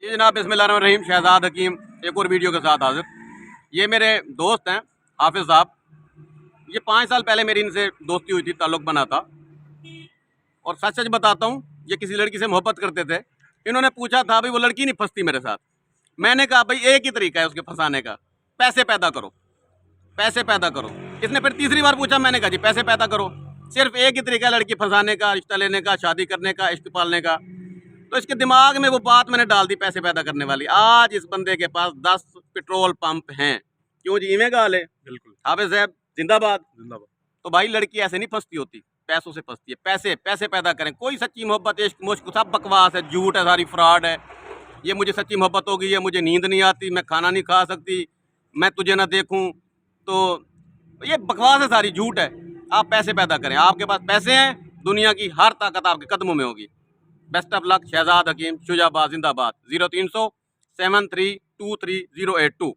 जी जनाब, बिस्मिल्लाहिर्रहमानिर्रहीम। शहजाद हकीम एक और वीडियो के साथ हाजिर। ये मेरे दोस्त हैं हाफिज़ साहब। ये 5 साल पहले मेरी इनसे दोस्ती हुई थी, ताल्लुक़ बना था। और सच सच बताता हूँ, ये किसी लड़की से मोहब्बत करते थे। इन्होंने पूछा था भाई वो लड़की नहीं फंसती मेरे साथ। मैंने कहा भाई एक ही तरीका है उसके फंसाने का, पैसे पैदा करो, पैसे पैदा करो। इसने फिर तीसरी बार पूछा, मैंने कहा जी पैसे पैदा करो। सिर्फ एक ही तरीका है लड़की फंसाने का, रिश्ता लेने का, शादी करने का, इश्क पालने का। तो इसके दिमाग में वो बात मैंने डाल दी पैसे पैदा करने वाली। आज इस बंदे के पास 10 पेट्रोल पंप हैं। क्यों जी, इवें गाल है। बिल्कुल हाफिज साहब जिंदाबाद जिंदाबाद। तो भाई लड़की ऐसे नहीं फंसती होती, पैसों से फंसती है। पैसे पैसे पैदा करें। कोई सच्ची मोहब्बत इश्क मुश्क सब बकवास है, झूठ है, सारी फ्रॉड है। ये मुझे सच्ची मोहब्बत होगी, ये मुझे नींद नहीं आती, मैं खाना नहीं खा सकती, मैं तुझे ना देखूं, तो ये बकवास है, सारी झूठ है। आप पैसे पैदा करें। आपके पास पैसे हैं, दुनिया की हर ताकत आपके कदमों में होगी। Best of luck. Shahzad Hakim, Shujabad जिंदाबाद। 0300 7323 082।